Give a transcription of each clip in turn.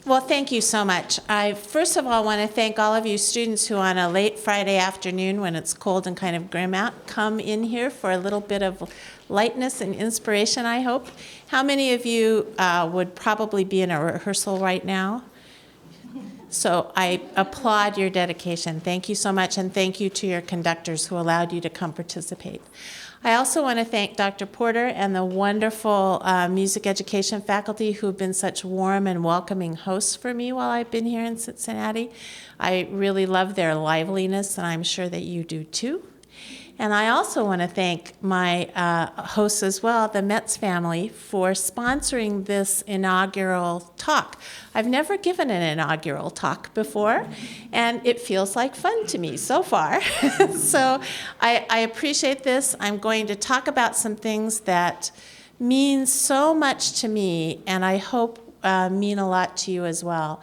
Well, thank you so much. I first of all want to thank all of you students who on a late Friday afternoon when it's cold and kind of grim out, come in here for a little bit of lightness and inspiration, I hope. How many of you would probably be in a rehearsal right now? So I applaud your dedication. Thank you so much, and thank you to your conductors who allowed you to come participate. I also want to thank Dr. Porter and the wonderful music education faculty who have been such warm and welcoming hosts for me while I've been here in Cincinnati. I really love their liveliness, and I'm sure that you do too. And I also want to thank my hosts as well, the Metz family, for sponsoring this inaugural talk. I've never given an inaugural talk before, and it feels like fun to me so far. So I appreciate this. I'm going to talk about some things that mean so much to me, and I hope mean a lot to you as well.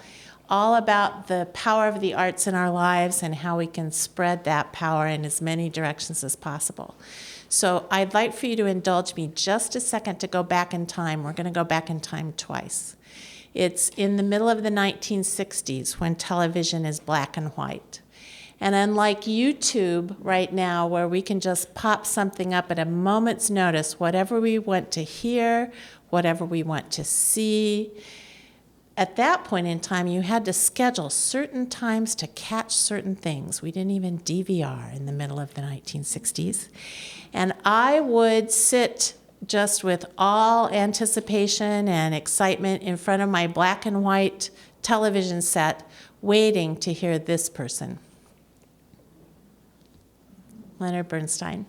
All about the power of the arts in our lives and how we can spread that power in as many directions as possible. So I'd like for you to indulge me just a second to go back in time. We're going to go back in time twice. It's in the middle of the 1960s when television is black and white. And unlike YouTube right now, where we can just pop something up at a moment's notice, whatever we want to hear, whatever we want to see, at that point in time, you had to schedule certain times to catch certain things. We didn't even DVR in the middle of the 1960s. And I would sit just with all anticipation and excitement in front of my black and white television set, waiting to hear this person, Leonard Bernstein,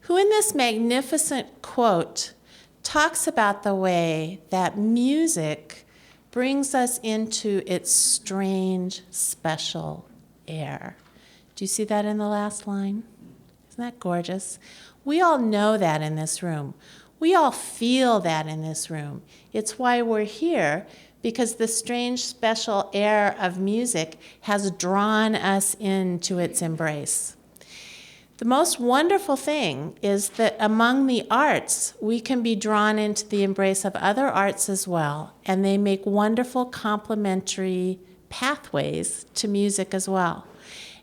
who in this magnificent quote talks about the way that music brings us into its strange, special air. Do you see that in the last line? Isn't that gorgeous? We all know that in this room. We all feel that in this room. It's why we're here, because the strange, special air of music has drawn us into its embrace. The most wonderful thing is that among the arts, we can be drawn into the embrace of other arts as well, and they make wonderful complementary pathways to music as well.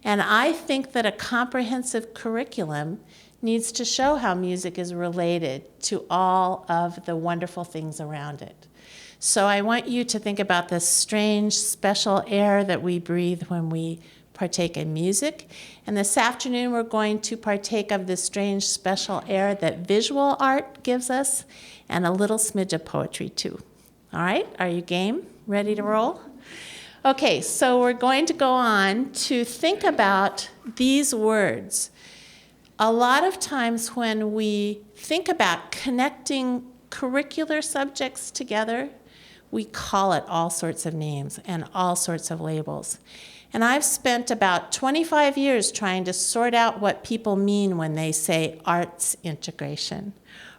And I think that a comprehensive curriculum needs to show how music is related to all of the wonderful things around it. So I want you to think about this strange, special air that we breathe when we partake in music. And this afternoon, we're going to partake of this strange, special air that visual art gives us, and a little smidge of poetry, too. All right, are you game? Ready to roll? Okay, so we're going to go on to think about these words. A lot of times when we think about connecting curricular subjects together, we call it all sorts of names and all sorts of labels. And I've spent about 25 years trying to sort out what people mean when they say arts integration,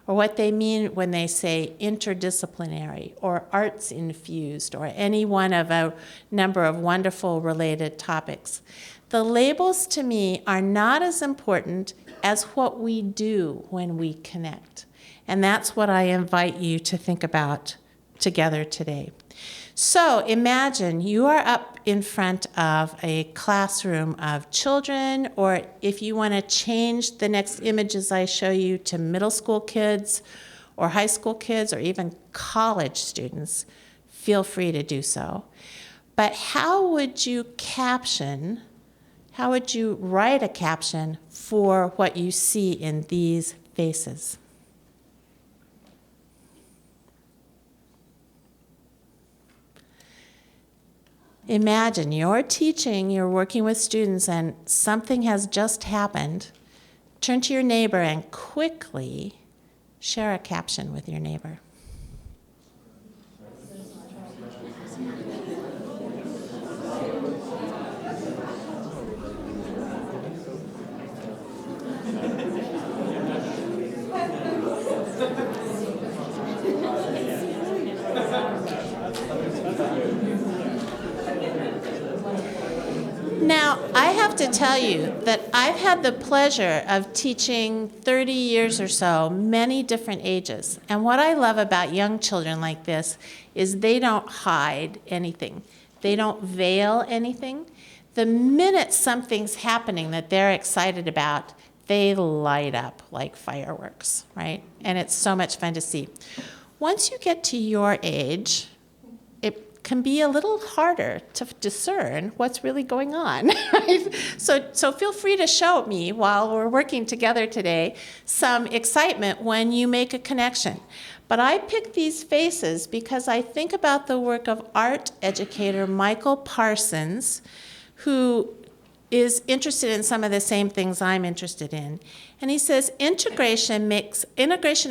or what they mean when they say interdisciplinary, or arts infused, or any one of a number of wonderful related topics. The labels to me are not as important as what we do when we connect. And that's what I invite you to think about together today. So imagine you are up in front of a classroom of children, or if you want to change the next images I show you to middle school kids or high school kids or even college students, feel free to do so. But how would you write a caption for what you see in these faces? Imagine you're teaching, you're working with students, and something has just happened. Turn to your neighbor and quickly share a caption with your neighbor. Now, I have to tell you that I've had the pleasure of teaching 30 years or so, many different ages. And what I love about young children like this is they don't hide anything. They don't veil anything. The minute something's happening that they're excited about, they light up like fireworks, right? And it's so much fun to see. Once you get to your age, it can be a little harder to discern what's really going on. Right? So feel free to show me, while we're working together today, some excitement when you make a connection. But I picked these faces because I think about the work of art educator Michael Parsons, who is interested in some of the same things I'm interested in. And he says integration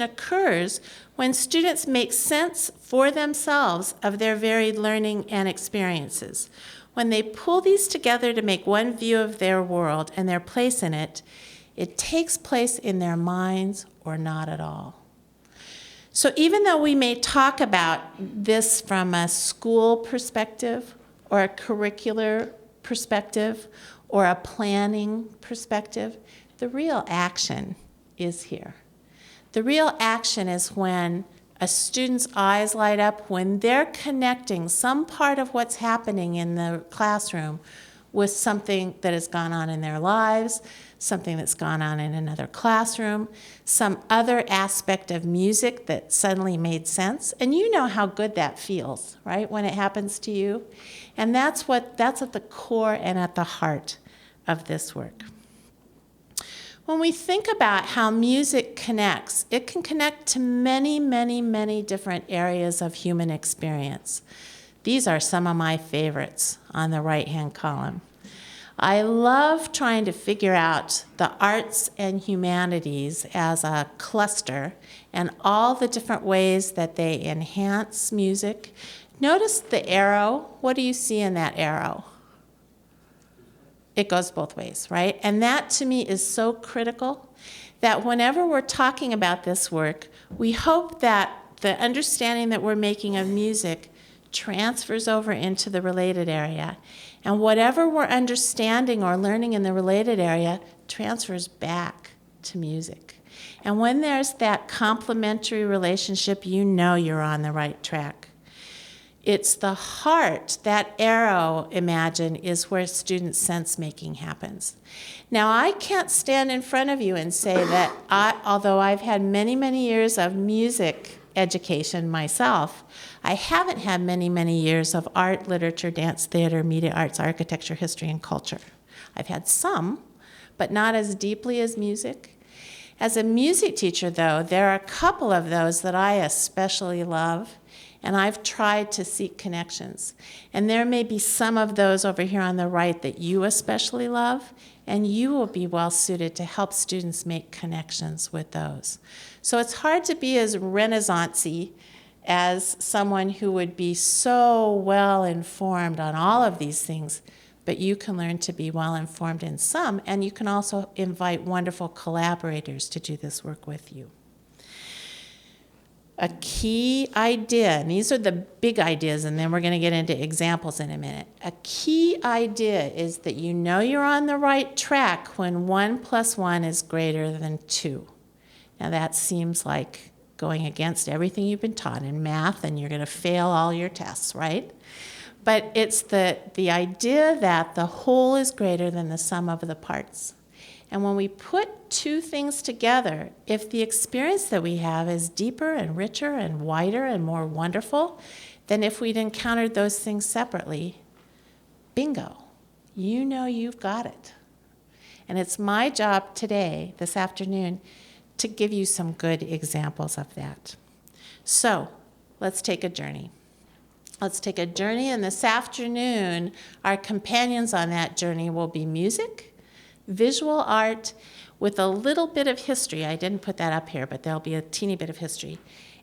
occurs when students make sense for themselves of their varied learning and experiences. When they pull these together to make one view of their world and their place in it, it takes place in their minds or not at all. So even though we may talk about this from a school perspective or a curricular perspective or a planning perspective, the real action is here. The real action is when a student's eyes light up, when they're connecting some part of what's happening in the classroom with something that has gone on in their lives, something that's gone on in another classroom, some other aspect of music that suddenly made sense. And you know how good that feels, right, when it happens to you? And that's at the core and at the heart of this work. When we think about how music connects, it can connect to many, many, many different areas of human experience. These are some of my favorites on the right-hand column. I love trying to figure out the arts and humanities as a cluster and all the different ways that they enhance music. Notice the arrow. What do you see in that arrow? It goes both ways, right? And that to me is so critical that whenever we're talking about this work, we hope that the understanding that we're making of music transfers over into the related area. And whatever we're understanding or learning in the related area transfers back to music. And when there's that complementary relationship, you know you're on the right track. It's the heart, that arrow, imagine, is where student sense-making happens. Now, I can't stand in front of you and say that although I've had many, many years of music education myself, I haven't had many, many years of art, literature, dance, theater, media arts, architecture, history, and culture. I've had some, but not as deeply as music. As a music teacher, though, there are a couple of those that I especially love, and I've tried to seek connections. And there may be some of those over here on the right that you especially love, and you will be well suited to help students make connections with those. So it's hard to be as Renaissance-y as someone who would be so well informed on all of these things, but you can learn to be well informed in some, and you can also invite wonderful collaborators to do this work with you. A key idea, and these are the big ideas, and then we're going to get into examples in a minute. A key idea is that you know you're on the right track when 1 + 1 is greater than 2. Now that seems like going against everything you've been taught in math, and you're going to fail all your tests, right? But it's the idea that the whole is greater than the sum of the parts. And when we put two things together, if the experience that we have is deeper and richer and wider and more wonderful than if we'd encountered those things separately, bingo, you know you've got it. And it's my job today, this afternoon, to give you some good examples of that. So let's take a journey. Let's take a journey, and this afternoon, our companions on that journey will be music, visual art, with a little bit of history. I didn't put that up here, but there'll be a teeny bit of history,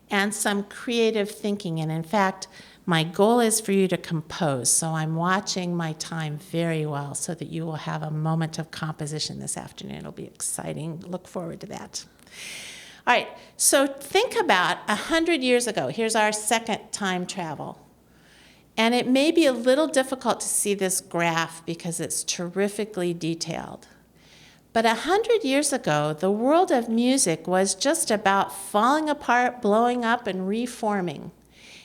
and some creative thinking. And in fact, my goal is for you to compose, so I'm watching my time very well so that you will have a moment of composition this afternoon. It'll be exciting. Look forward to that. All right, so think about 100 years ago. Here's our second time travel. And it may be a little difficult to see this graph because it's terrifically detailed. But 100 years ago, the world of music was just about falling apart, blowing up, and reforming.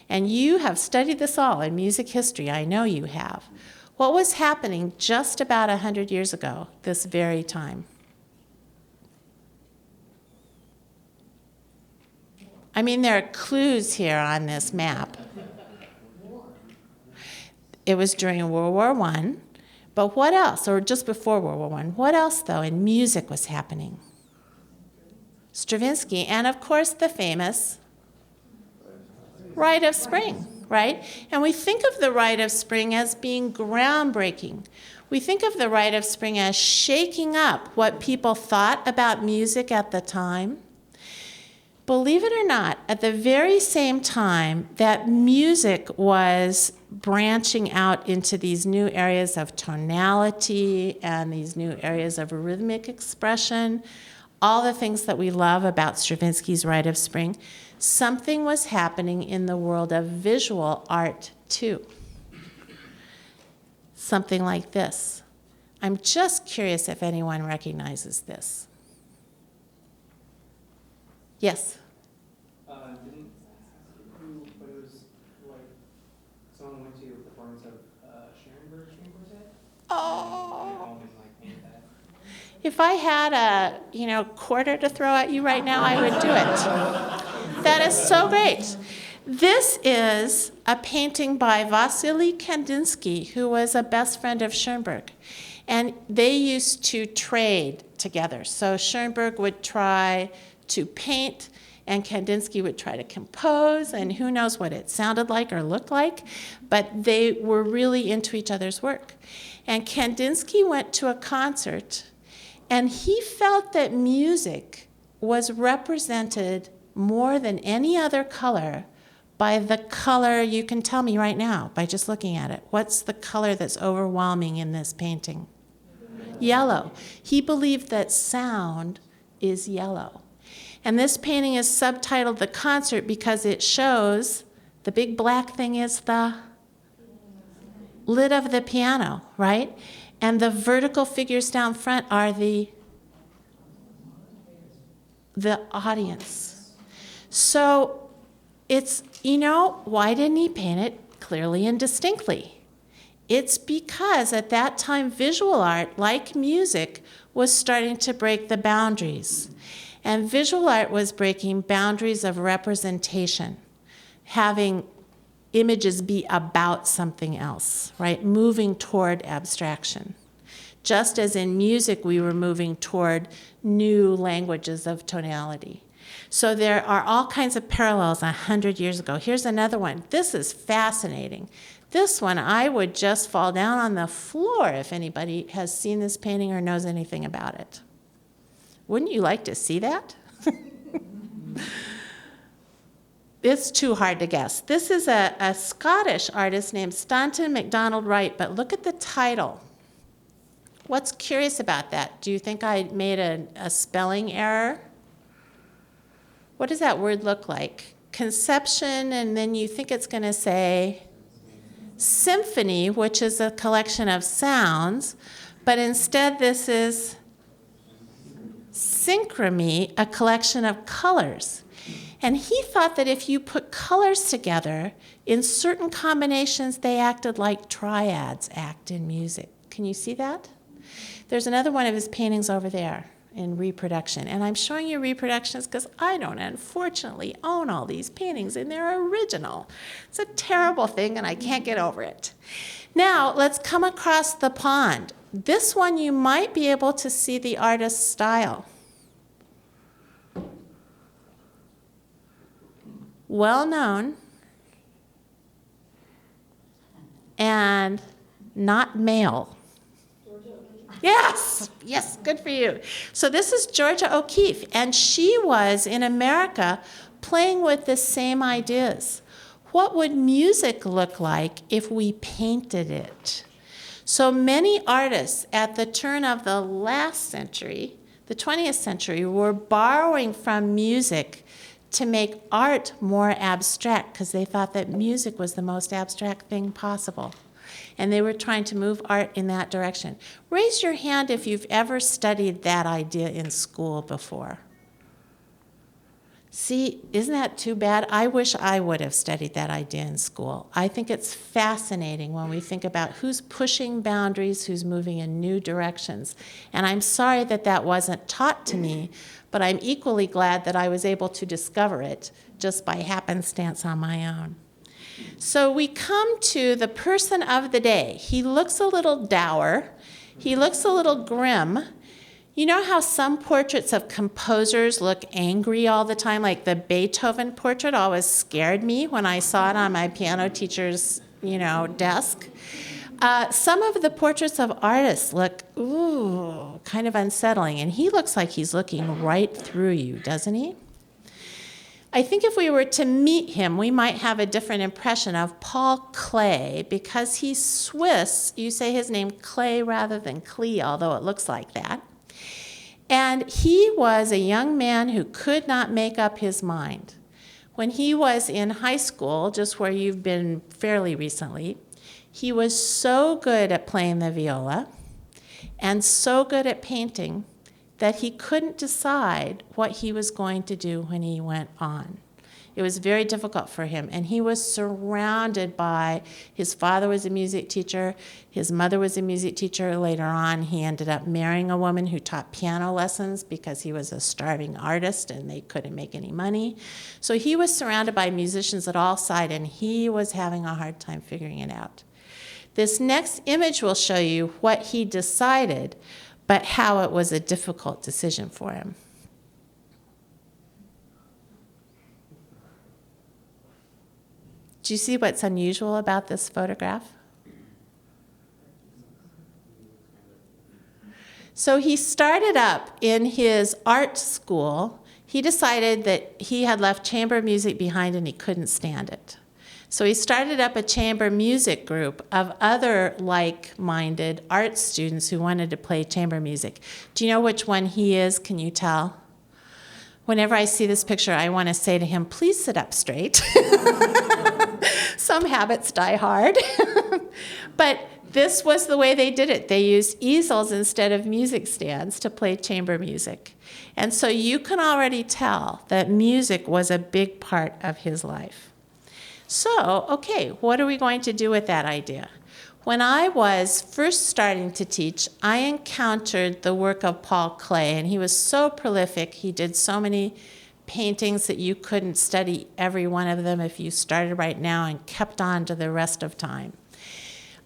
And you have studied this all in music history. I know you have. What was happening just about 100 years ago, this very time? I mean, there are clues here on this map. It was during World War I. But what else, or just before World War I, what else, though, in music was happening? Stravinsky, and of course the famous Rite of Spring, right? And we think of the Rite of Spring as being groundbreaking. We think of the Rite of Spring as shaking up what people thought about music at the time. Believe it or not, at the very same time that music was branching out into these new areas of tonality and these new areas of rhythmic expression, all the things that we love about Stravinsky's Rite of Spring, something was happening in the world of visual art too. Something like this. I'm just curious if anyone recognizes this. Yes? But it was like someone went to a performance of Schoenberg String Quartet. Oh. And like painted that. If I had a quarter to throw at you right now, I would do it. That is so great. This is a painting by Vasily Kandinsky, who was a best friend of Schoenberg. And they used to trade together. So Schoenberg would try to paint, and Kandinsky would try to compose, and who knows what it sounded like or looked like, but they were really into each other's work. And Kandinsky went to a concert, and he felt that music was represented more than any other color by the color. You can tell me right now by just looking at it. What's the color that's overwhelming in this painting? Yellow. He believed that sound is yellow. And this painting is subtitled The Concert because it shows the big black thing is the lid of the piano, right? And the vertical figures down front are the audience. So it's, why didn't he paint it clearly and distinctly? It's because at that time, visual art, like music, was starting to break the boundaries. And visual art was breaking boundaries of representation, having images be about something else, right? Moving toward abstraction. Just as in music, we were moving toward new languages of tonality. So there are all kinds of parallels 100 years ago. Here's another one. This is fascinating. This one, I would just fall down on the floor if anybody has seen this painting or knows anything about it. Wouldn't you like to see that? It's too hard to guess. This is a Scottish artist named Stanton MacDonald Wright, but look at the title. What's curious about that? Do you think I made a spelling error? What does that word look like? Conception, and then you think it's going to say symphony, which is a collection of sounds, but instead this is synchrony, a collection of colors. And he thought that if you put colors together in certain combinations, they acted like triads act in music. Can you see that? There's another one of his paintings over there in reproduction. And I'm showing you reproductions because I don't, unfortunately, own all these paintings, and they're original. It's a terrible thing, and I can't get over it. Now, let's come across the pond. This one, you might be able to see the artist's style. Well known. and not male. Yes, good for you. So this is Georgia O'Keeffe, and she was in America playing with the same ideas. What would music look like if we painted it? So many artists at the turn of the last century, the 20th century, were borrowing from music to make art more abstract because they thought that music was the most abstract thing possible. And they were trying to move art in that direction. Raise your hand if you've ever studied that idea in school before. See, isn't that too bad? I wish I would have studied that idea in school. I think it's fascinating when we think about who's pushing boundaries, who's moving in new directions. And I'm sorry that that wasn't taught to me, but I'm equally glad that I was able to discover it just by happenstance on my own. So we come to the person of the day. He looks a little dour. He looks a little grim. You know how some portraits of composers look angry all the time? Like the Beethoven portrait always scared me when I saw it on my piano teacher's, desk. Some of the portraits of artists look, kind of unsettling. And he looks like he's looking right through you, doesn't he? I think if we were to meet him, we might have a different impression of Paul Klee. Because he's Swiss, you say his name Klee rather than Klee, although it looks like that. And he was a young man who could not make up his mind. When he was in high school, just where you've been fairly recently, he was so good at playing the viola and so good at painting that he couldn't decide what he was going to do when he went on. It was very difficult for him, and he was surrounded by, his father was a music teacher, his mother was a music teacher. Later on, he ended up marrying a woman who taught piano lessons because he was a starving artist and they couldn't make any money. So he was surrounded by musicians at all sides, and he was having a hard time figuring it out. This next image will show you what he decided, but how it was a difficult decision for him. Do you see what's unusual about this photograph? So he started up in his art school. He decided that he had left chamber music behind and he couldn't stand it. So he started up a chamber music group of other like-minded art students who wanted to play chamber music. Do you know which one he is? Can you tell? Whenever I see this picture, I want to say to him, please sit up straight. Some habits die hard. But this was the way they did it. They used easels instead of music stands to play chamber music. And so you can already tell that music was a big part of his life. So, okay, what are we going to do with that idea? When I was first starting to teach, I encountered the work of Paul Klee, and he was so prolific. He did so many paintings that you couldn't study every one of them if you started right now and kept on to the rest of time.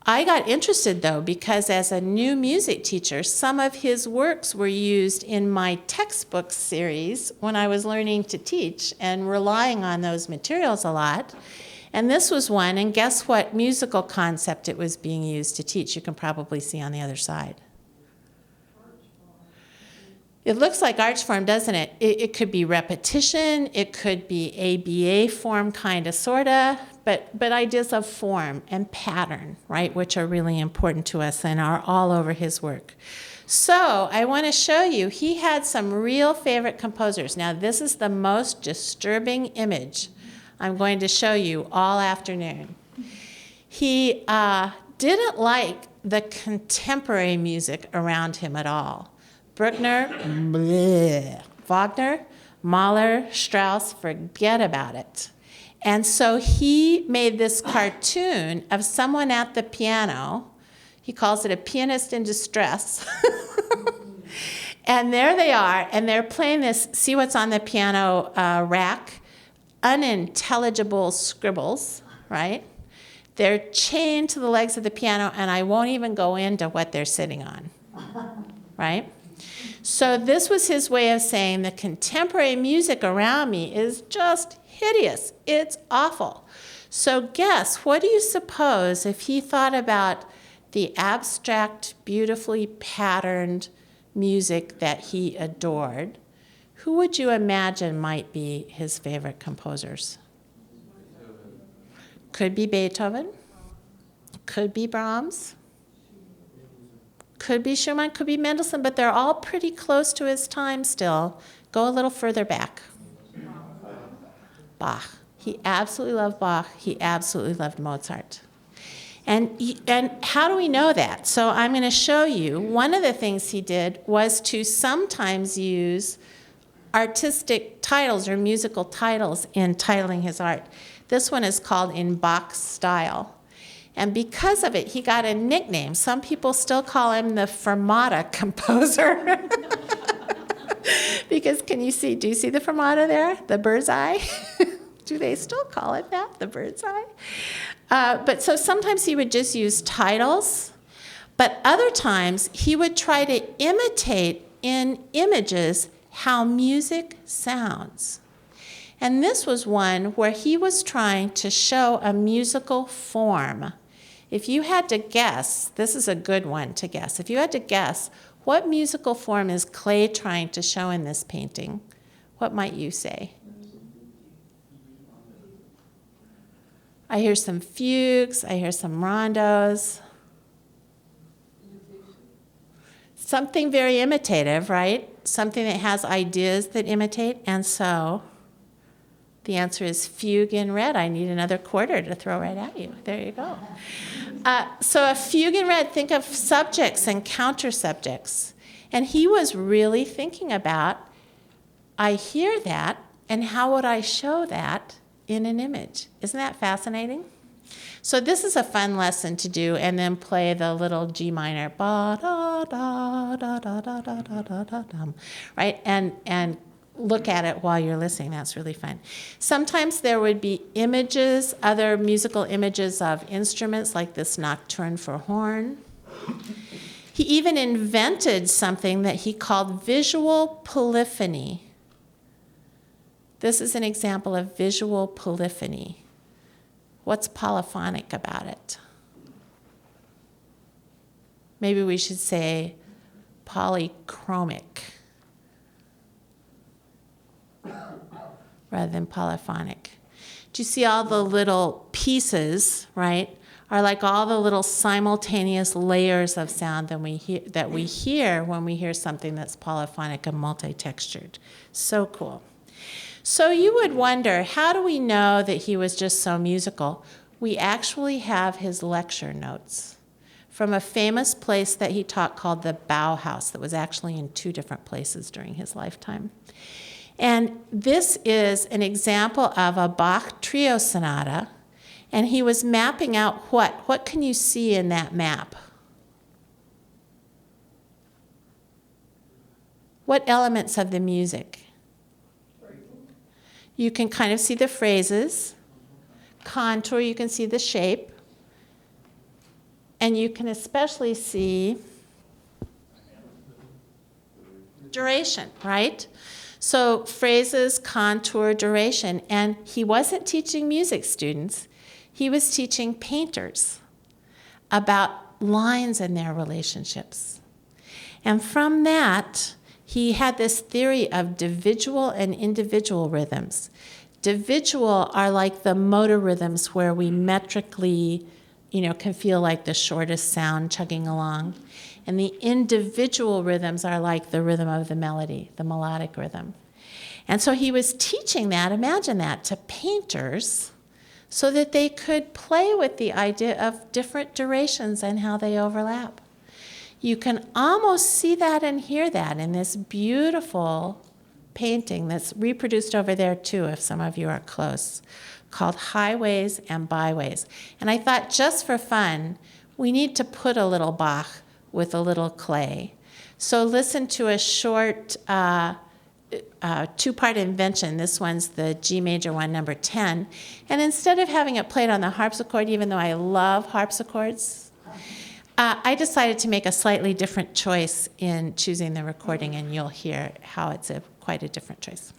I got interested, though, because as a new music teacher, some of his works were used in my textbook series when I was learning to teach and relying on those materials a lot. And this was one, and guess what musical concept it was being used to teach? You can probably see on the other side. It looks like arch form, doesn't it? It could be repetition, it could be ABA form, kind of, sort of, but ideas of form and pattern, right, which are really important to us and are all over his work. So I want to show you, he had some real favorite composers. Now, this is the most disturbing image I'm going to show you all afternoon. He didn't like the contemporary music around him at all. Bruckner, bleh. Wagner, Mahler, Strauss, forget about it. And so he made this cartoon of someone at the piano. He calls it a pianist in distress. And there they are, and they're playing this, see what's on the piano rack? Unintelligible scribbles, right? They're chained to the legs of the piano, and I won't even go into what they're sitting on, right? So this was his way of saying the contemporary music around me is just hideous. It's awful. So guess, what do you suppose if he thought about the abstract, beautifully patterned music that he adored? Who would you imagine might be his favorite composers? Could be Beethoven, could be Brahms, could be Schumann, could be Mendelssohn, but they're all pretty close to his time still. Go a little further back. Bach. He absolutely loved Bach. He absolutely loved Mozart. And how do we know that? So I'm going to show you. One of the things he did was to sometimes use artistic titles or musical titles in titling his art. This one is called In Bach's Style. And because of it, he got a nickname. Some people still call him the Fermata composer. Because do you see the Fermata there? The bird's eye? Do they still call it that, the bird's eye? But so sometimes he would just use titles, but other times he would try to imitate in images how music sounds. And this was one where he was trying to show a musical form. If you had to guess, this is a good one to guess. If you had to guess, what musical form is Clay trying to show in this painting? What might you say? I hear some fugues, I hear some rondos. Something very imitative, right? Something that has ideas that imitate, and so the answer is fugue in red. I need another quarter to throw right at you. There you go. So a fugue in red, think of subjects and counter subjects. And he was really thinking about, I hear that, and how would I show that in an image? Isn't that fascinating? So this is a fun lesson to do, and then play the little G minor, ba da da da da da da da da da dum, right? And look at it while you're listening. That's really fun. Sometimes there would be images, other musical images of instruments, like this nocturne for horn. He even invented something that he called visual polyphony. This is an example of visual polyphony. What's polyphonic about it? Maybe we should say polychromic rather than polyphonic. Do you see all the little pieces, right, are like all the little simultaneous layers of sound that we hear when we hear something that's polyphonic and multi-textured. So cool. So you would wonder, how do we know that he was just so musical? We actually have his lecture notes from a famous place that he taught called the Bauhaus, that was actually in 2 different places during his lifetime. And this is an example of a Bach trio sonata, and he was mapping out what? What can you see in that map? What elements of the music? You can kind of see the phrases. Contour, you can see the shape. And you can especially see duration, right? So phrases, contour, duration. And he wasn't teaching music students. He was teaching painters about lines and their relationships. And from that, he had this theory of dividual and individual rhythms. Dividual are like the motor rhythms where we metrically, can feel like the shortest sound chugging along. And the individual rhythms are like the rhythm of the melody, the melodic rhythm. And so he was teaching that, imagine that, to painters so that they could play with the idea of different durations and how they overlap. You can almost see that and hear that in this beautiful painting that's reproduced over there too, if some of you are close, called Highways and Byways. And I thought, just for fun, we need to put a little Bach with a little Clay. So listen to a short 2-part invention. This one's the G major one, number 10. And instead of having it played on the harpsichord, even though I love harpsichords, I decided to make a slightly different choice in choosing the recording, and you'll hear how it's quite a different choice.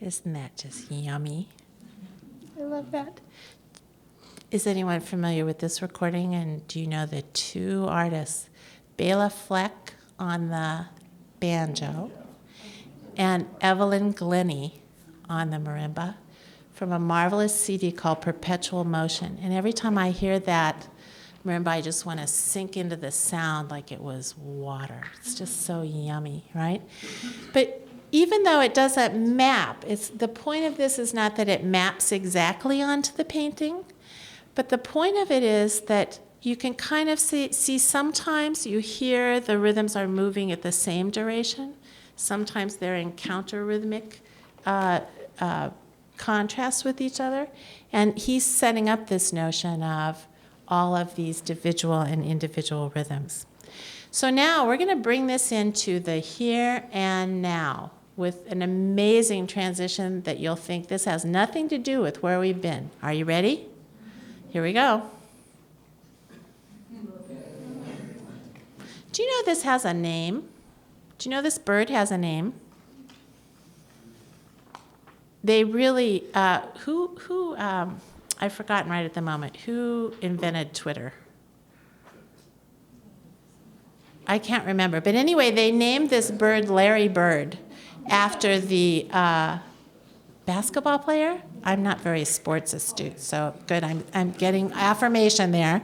Isn't that just yummy? I love that. Is anyone familiar with this recording? And do you know the two artists, Bela Fleck on the banjo and Evelyn Glennie on the marimba, from a marvelous CD called Perpetual Motion? And every time I hear that marimba, I just want to sink into the sound like it was water. It's just so yummy, right? But even though it doesn't map, the point of this is not that it maps exactly onto the painting, but the point of it is that you can kind of see sometimes you hear the rhythms are moving at the same duration. Sometimes they're in counter-rhythmic contrast with each other. And he's setting up this notion of all of these individual and individual rhythms. So now we're going to bring this into the here and now with an amazing transition that you'll think this has nothing to do with where we've been. Are you ready? Here we go. Do you know this has a name? Do you know this bird has a name? They really, I've forgotten right at the moment, who invented Twitter? I can't remember. But anyway, they named this bird Larry Bird after the basketball player. I'm not very sports astute, so good. I'm getting affirmation there.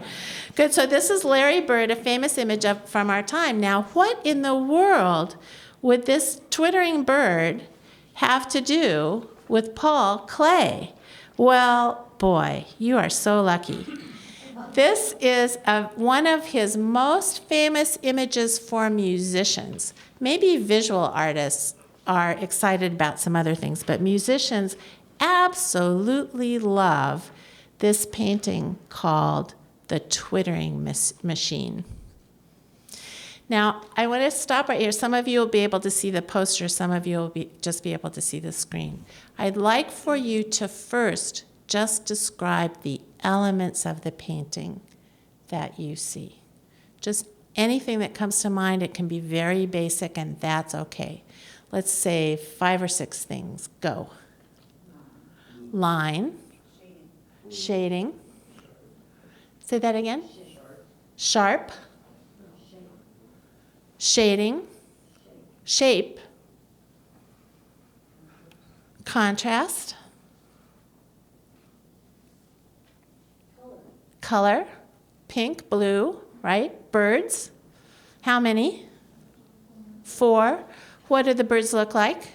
Good. So this is Larry Bird, a famous image from our time. Now, what in the world would this twittering bird have to do with Paul Klee? Well, boy, you are so lucky. This is one of his most famous images for musicians. Maybe visual artists are excited about some other things, but musicians absolutely love this painting called The Twittering Machine. Now, I want to stop right here. Some of you will be able to see the poster. Some of you will just be able to see the screen. I'd like for you to first just describe the elements of the painting that you see. Just anything that comes to mind. It can be very basic, and that's okay. Let's say 5 or 6 things. Go. Line. Shading. Say that again. Sharp. Shading. Shape. Contrast. Color. Pink, blue, right? Birds. How many? 4. What do the birds look like?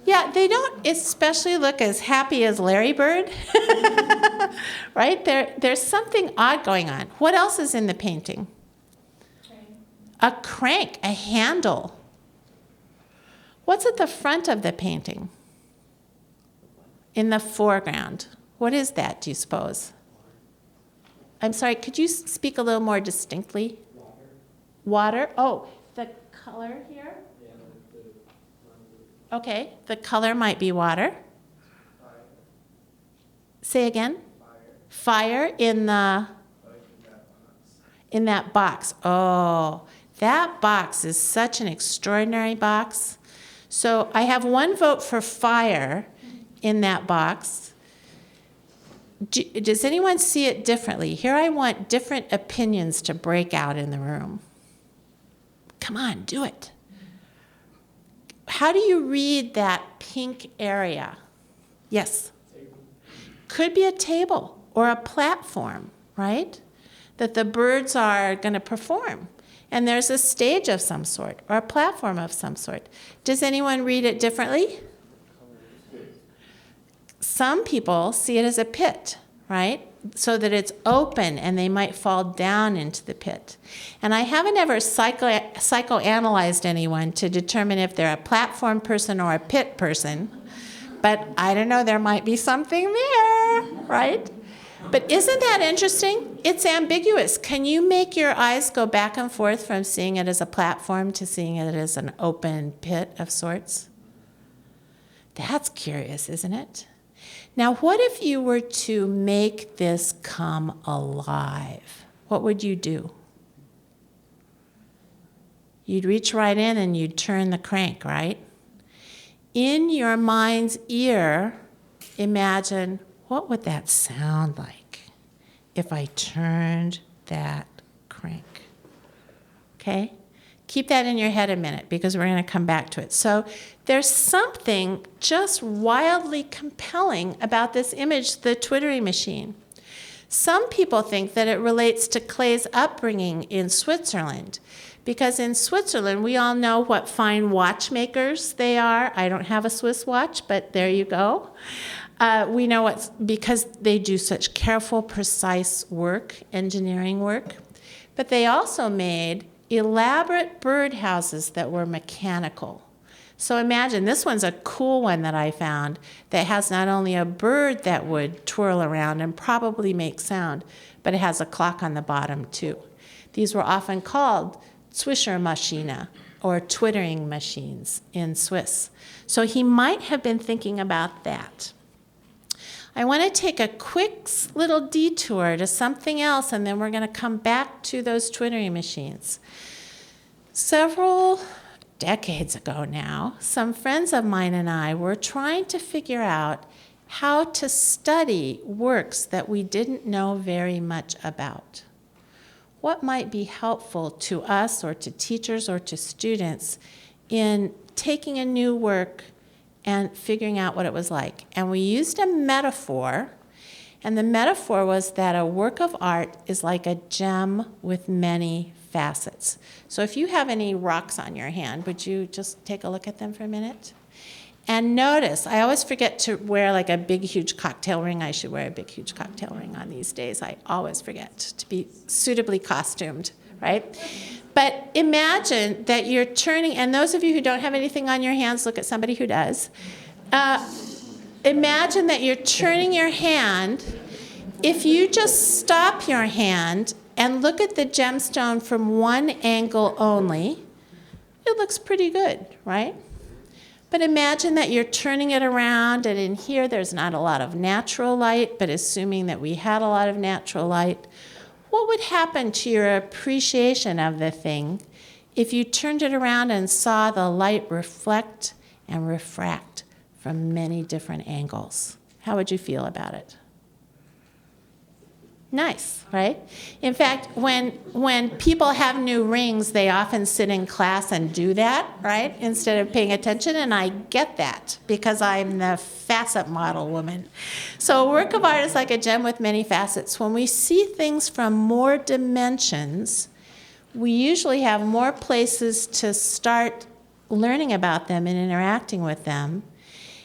Yeah, they don't especially look as happy as Larry Bird, right? There's something odd going on. What else is in the painting? A crank, a handle. What's at the front of the painting? In the foreground. What is that, do you suppose? I'm sorry, could you speak a little more distinctly? Water. Oh, the color here? Okay, the color might be water. Say again? Fire in that box. Oh, that box is such an extraordinary box. So I have 1 vote for fire in that box. Does anyone see it differently? Here I want different opinions to break out in the room. Come on, do it. How do you read that pink area? Yes? Could be a table or a platform, right? That the birds are going to perform. And there's a stage of some sort or a platform of some sort. Does anyone read it differently? Some people see it as a pit, right? So that it's open and they might fall down into the pit. And I haven't ever psychoanalyzed anyone to determine if they're a platform person or a pit person. But I don't know, there might be something there, right? But isn't that interesting? It's ambiguous. Can you make your eyes go back and forth from seeing it as a platform to seeing it as an open pit of sorts? That's curious, isn't it? Now, what if you were to make this come alive? What would you do? You'd reach right in and you'd turn the crank, right? In your mind's ear, imagine, what would that sound like if I turned that crank? Okay? Keep that in your head a minute because we're going to come back to it. So there's something just wildly compelling about this image, the twittering machine. Some people think that it relates to Clay's upbringing in Switzerland, because in Switzerland, we all know what fine watchmakers they are. I don't have a Swiss watch, but there you go. We know it's because they do such careful, precise work, engineering work. But they also made elaborate birdhouses that were mechanical. So imagine, this one's a cool one that I found that has not only a bird that would twirl around and probably make sound, but it has a clock on the bottom too. These were often called Zwischermaschine, or twittering machines in Swiss. So he might have been thinking about that. I want to take a quick little detour to something else, and then we're going to come back to those twittering machines. Several decades ago now, some friends of mine and I were trying to figure out how to study works that we didn't know very much about. What might be helpful to us or to teachers or to students in taking a new work and figuring out what it was like. And we used a metaphor, and the metaphor was that a work of art is like a gem with many facets. So if you have any rocks on your hand, would you just take a look at them for a minute? And notice, I always forget to wear like a big, huge cocktail ring. I should wear a big, huge cocktail ring on these days. I always forget to be suitably costumed, right? But imagine that you're turning, and those of you who don't have anything on your hands, look at somebody who does. Imagine that you're turning your hand. If you just stop your hand and look at the gemstone from one angle only, it looks pretty good, right? But imagine that you're turning it around, and in here there's not a lot of natural light, but assuming that we had a lot of natural light, what would happen to your appreciation of the thing if you turned it around and saw the light reflect and refract from many different angles? How would you feel about it? Nice, right? In fact, when people have new rings, they often sit in class and do that, right, instead of paying attention, and I get that because I'm the facet model woman. So a work of art is like a gem with many facets. When we see things from more dimensions, we usually have more places to start learning about them and interacting with them.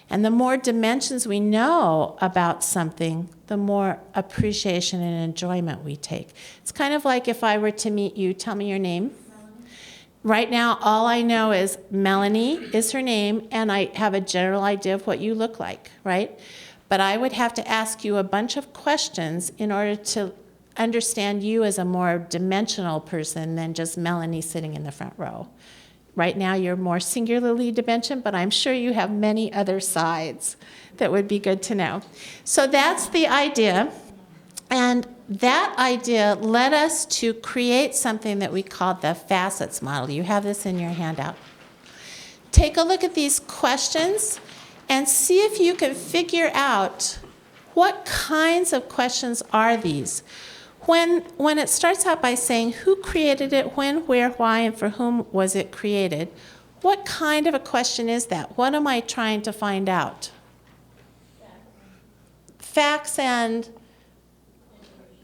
And the more dimensions we know about something, the more appreciation and enjoyment we take. It's kind of like if I were to meet you, tell me your name. Melanie. Right now, all I know is Melanie is her name, and I have a general idea of what you look like, right? But I would have to ask you a bunch of questions in order to understand you as a more dimensional person than just Melanie sitting in the front row. Right now, you're more singularly dimensioned, but I'm sure you have many other sides that would be good to know. So that's the idea. And that idea led us to create something that we called the facets model. You have this in your handout. Take a look at these questions and see if you can figure out What kinds of questions are these? When it starts out by saying who created it, when, where, why, and for whom was it created, what kind of a question is that? What am I trying to find out? Facts and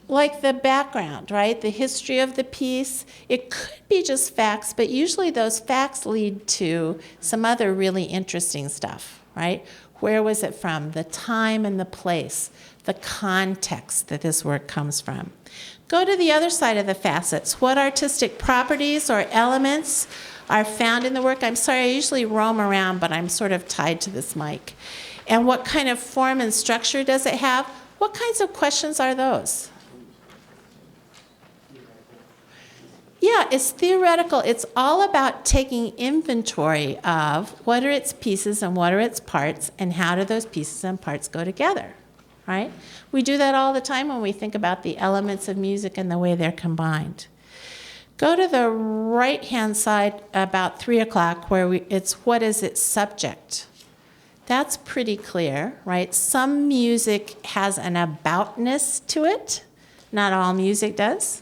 like the background, right? The history of the piece. It could be just facts, but usually those facts lead to some other really interesting stuff, right? Where was it from? The time and the place, the context that this work comes from. Go to the other side of the facets. What artistic properties or elements are found in the work? I'm sorry, I usually roam around, but I'm sort of tied to this mic. And what kind of form and structure does it have? What kinds of questions are those? Yeah, it's theoretical. It's all about taking inventory of what are its pieces and what are its parts, and how do those pieces and parts go together, right? We do that all the time when we think about the elements of music and the way they're combined. Go to the right-hand side about 3 o'clock where it's what is its subject. That's pretty clear, right? Some music has an aboutness to it. Not all music does.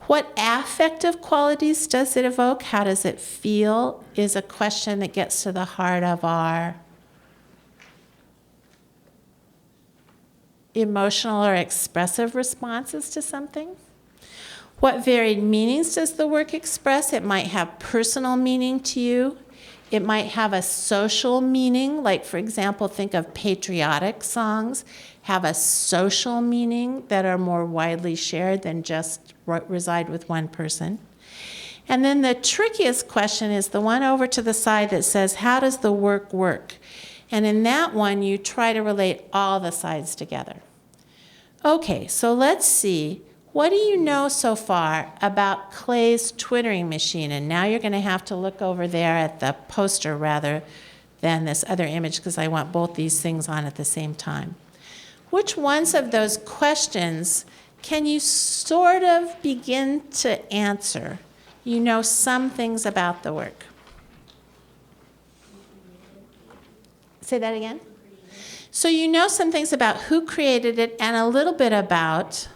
What affective qualities does it evoke? How does it feel? Is a question that gets to the heart of our emotional or expressive responses to something. What varied meanings does the work express? It might have personal meaning to you. It might have a social meaning, like, for example, think of patriotic songs, have a social meaning that are more widely shared than just reside with one person. And then the trickiest question is the one over to the side that says, how does the work work? And in that one, you try to relate all the sides together. Okay, so let's see. What do you know so far about Clay's twittering machine? And now you're going to have to look over there at the poster rather than this other image, because I want both these things on at the same time. Which ones of those questions can you sort of begin to answer? You know some things about the work. Say that again? So you know some things about who created it and a little bit about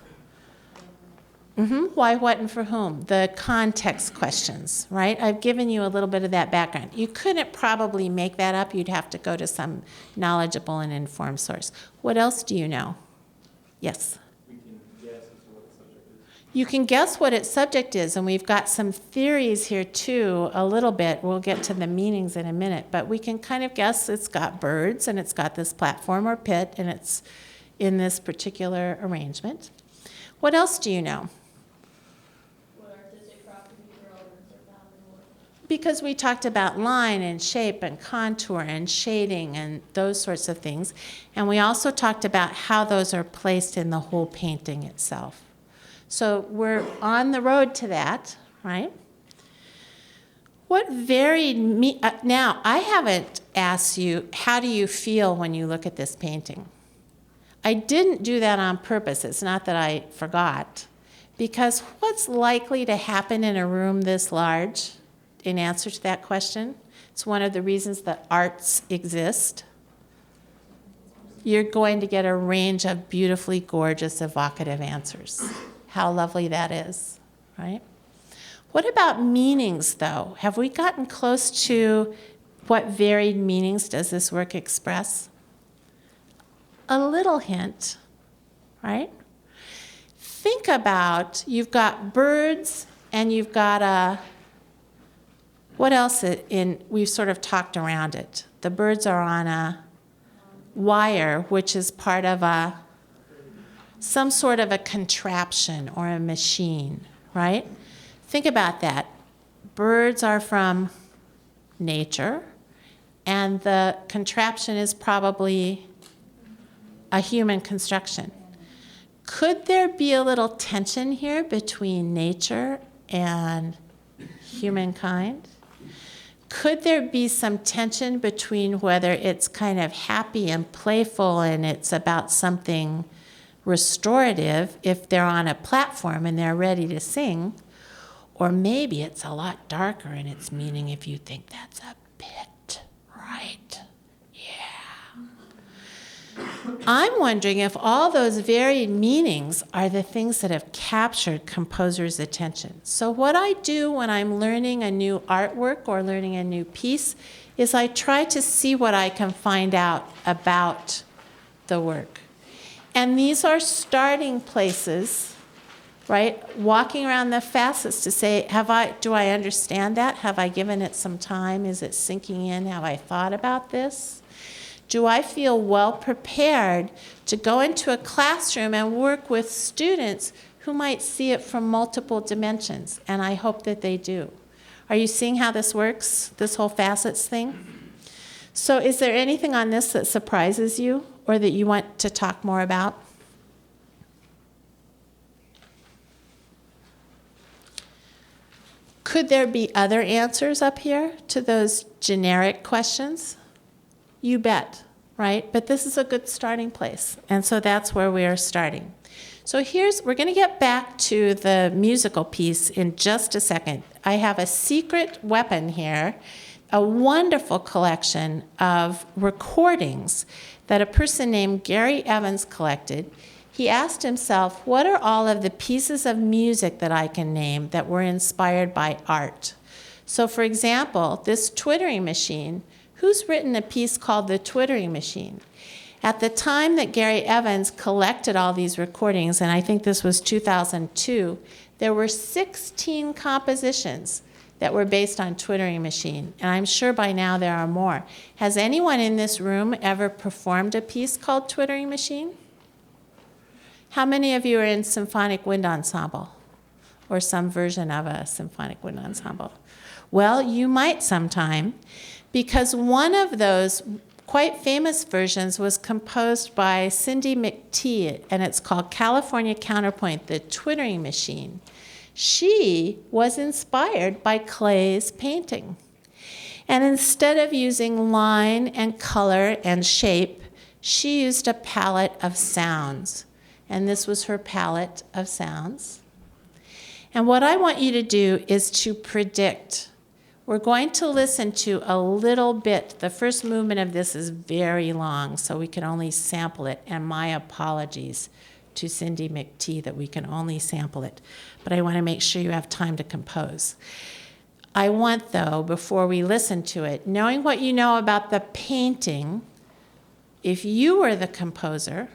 why, what, and for whom. The context questions, right? I've given you a little bit of that background. You couldn't probably make that up. You'd have to go to some knowledgeable and informed source. What else do you know? Yes? We can guess as to what the subject is. You can guess what its subject is, and we've got some theories here too, a little bit. We'll get to the meanings in a minute, but we can kind of guess it's got birds, and it's got this platform or pit, and it's in this particular arrangement. What else do you know? Because we talked about line and shape and contour and shading and those sorts of things. And we also talked about how those are placed in the whole painting itself. So we're on the road to that, right? What varied now, I haven't asked you, how do you feel when you look at this painting? I didn't do that on purpose. It's not that I forgot. Because what's likely to happen in a room this large? In answer to that question, it's one of the reasons that arts exist. You're going to get a range of beautifully gorgeous, evocative answers. How lovely that is, right? What about meanings, though? Have we gotten close to what varied meanings does this work express? A little hint, right? Think about, you've got birds and you've got a what else we've sort of talked around it. The birds are on a wire, which is part of some sort of a contraption or a machine, right? Think about that. Birds are from nature, and the contraption is probably a human construction. Could there be a little tension here between nature and humankind? Could there be some tension between whether it's kind of happy and playful and it's about something restorative if they're on a platform and they're ready to sing, or maybe it's a lot darker in its meaning if you think that's a bit, right? Yeah. I'm wondering if all those varied meanings are the things that have captured composers' attention. So what I do when I'm learning a new artwork or learning a new piece is I try to see what I can find out about the work. And these are starting places, right? Walking around the facets to say, do I understand that? Have I given it some time? Is it sinking in? Have I thought about this? Do I feel well prepared to go into a classroom and work with students who might see it from multiple dimensions? And I hope that they do. Are you seeing how this works, this whole facets thing? So is there anything on this that surprises you or that you want to talk more about? Could there be other answers up here to those generic questions? You bet, right? But this is a good starting place. And so that's where we are starting. So we're going to get back to the musical piece in just a second. I have a secret weapon here, a wonderful collection of recordings that a person named Gary Evans collected. He asked himself, what are all of the pieces of music that I can name that were inspired by art? So for example, this twittering machine, who's written a piece called The Twittering Machine? At the time that Gary Evans collected all these recordings, and I think this was 2002, there were 16 compositions that were based on Twittering Machine. And I'm sure by now there are more. Has anyone in this room ever performed a piece called Twittering Machine? How many of you are in symphonic wind ensemble or some version of a symphonic wind ensemble? Well, you might sometime, because one of those quite famous versions was composed by Cindy McTee, and it's called California Counterpoint, The Twittering Machine. She was inspired by Klay's painting. And instead of using line and color and shape, she used a palette of sounds. And this was her palette of sounds. And what I want you to do is to predict. We're going to listen to a little bit. The first movement of this is very long, so we can only sample it. And my apologies to Cindy McTee that we can only sample it. But I want to make sure you have time to compose. I want, though, before we listen to it, knowing what you know about the painting, if you were the composer,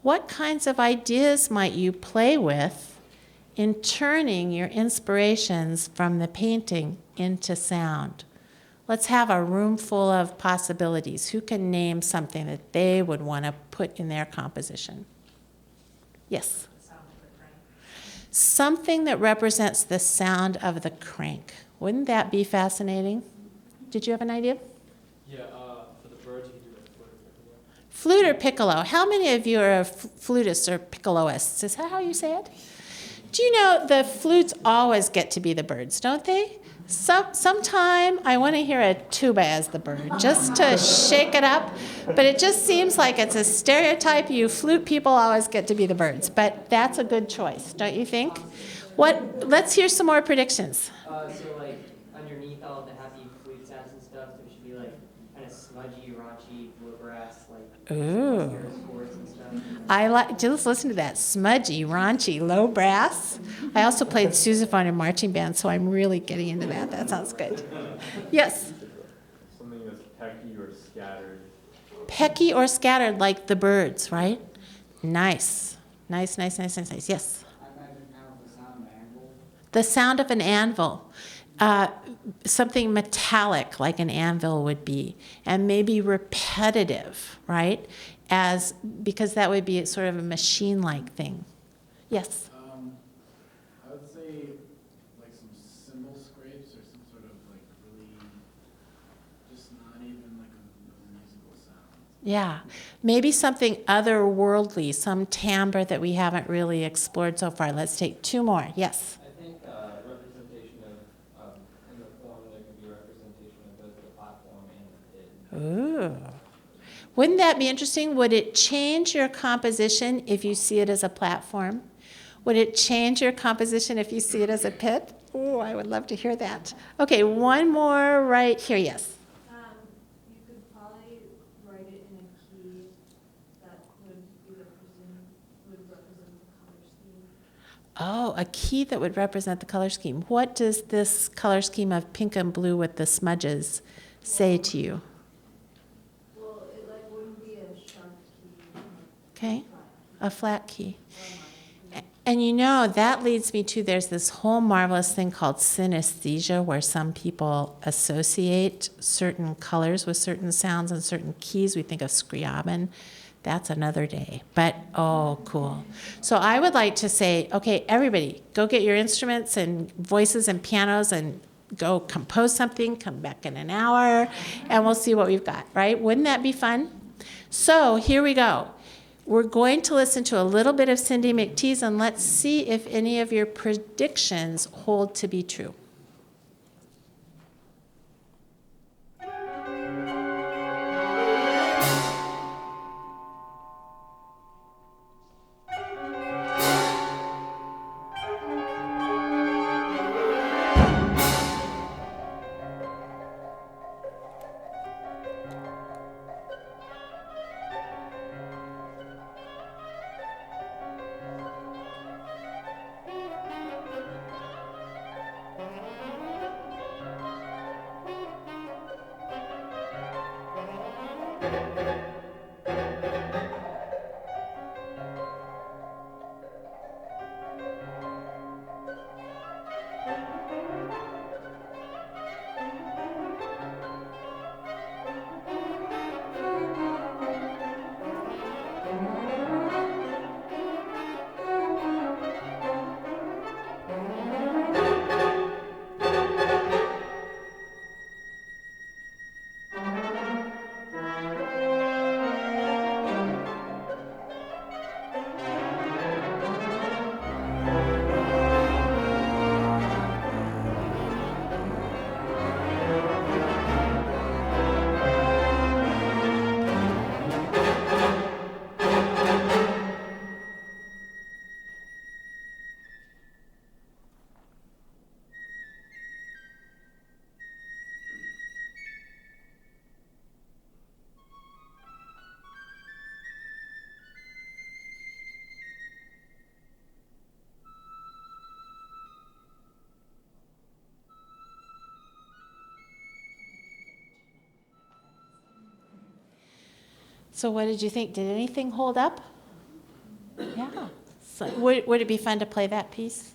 what kinds of ideas might you play with in turning your inspirations from the painting into sound? Let's have a room full of possibilities. Who can name something that they would want to put in their composition? Yes? The sound of the crank. Something that represents the sound of the crank. Wouldn't that be fascinating? Did you have an idea? Yeah, for the birds, you can do a Flute or piccolo? How many of you are flutists or piccoloists? Is that how you say it? Do you know the flutes always get to be the birds, don't they? Sometime I want to hear a tuba as the bird, just to shake it up. But it just seems like it's a stereotype. You flute people always get to be the birds. But that's a good choice, don't you think? Let's hear some more predictions. So like underneath all of the happy flute sounds and stuff, there should be like kind of smudgy, raunchy bluegrass, like Ooh. chords and stuff. Just listen to that smudgy, raunchy, low brass. I also played sousaphone in marching band, so I'm really getting into that. That sounds good. Yes? Something that's pecky or scattered. Pecky or scattered, like the birds, right? Nice. Nice. Yes? I imagine kind of the sound of an anvil. The sound of an anvil. Something metallic, like an anvil would be, and maybe repetitive, right? Because that would be sort of a machine-like thing. Yes? I would say like some cymbal scrapes or some sort of like really, just not even like a musical sound. Yeah. Maybe something otherworldly, some timbre that we haven't really explored so far. Let's take two more. Yes? I think representation of, in the form, there can be representation of both the platform and the pit. Ooh. Wouldn't that be interesting? Would it change your composition if you see it as a platform? Would it change your composition if you see it as a pit? Oh, I would love to hear that. Okay, one more right here. Yes? You could probably write it in a key Oh, a key that would represent the color scheme. What does this color scheme of pink and blue with the smudges say to you? Well, it like wouldn't be a sharp key. Okay, a flat key. And you know, that leads me to there's this whole marvelous thing called synesthesia, where some people associate certain colors with certain sounds and certain keys. We think of Scriabin. That's another day. But, oh, cool. So I would like to say, okay, everybody, go get your instruments and voices and pianos and go compose something, come back in an hour, and we'll see what we've got, right? Wouldn't that be fun? So here we go. We're going to listen to a little bit of Cindy McTeague, and let's see if any of your predictions hold to be true. So what did you think? Did anything hold up? Yeah. So would it be fun to play that piece?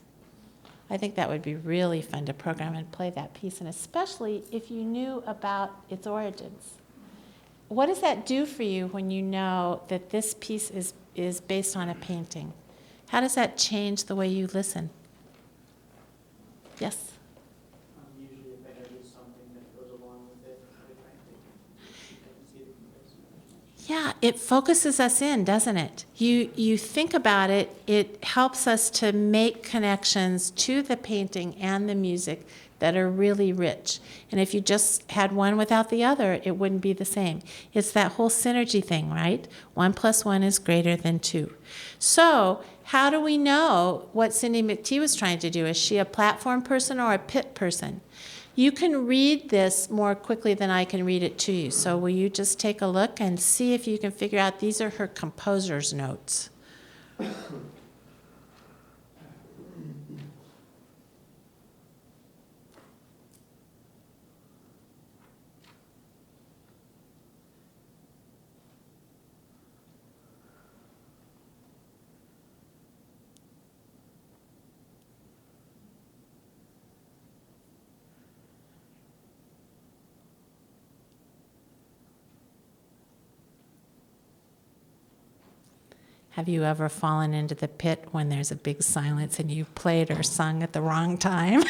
I think that would be really fun to program and play that piece, and especially if you knew about its origins. What does that do for you when you know that this piece is based on a painting? How does that change the way you listen? Yes? Usually if I do something that goes along with it, I can see the comparison. Yeah, it focuses us in, doesn't it? You think about it, it helps us to make connections to the painting and the music that are really rich. And if you just had one without the other, it wouldn't be the same. It's that whole synergy thing, right? 1 + 1 is greater than 2. So how do we know what Cindy McTeague was trying to do? Is she a platform person or a pit person? You can read this more quickly than I can read it to you. So will you just take a look and see if you can figure out these are her composer's notes. Have you ever fallen into the pit when there's a big silence and you played or sung at the wrong time?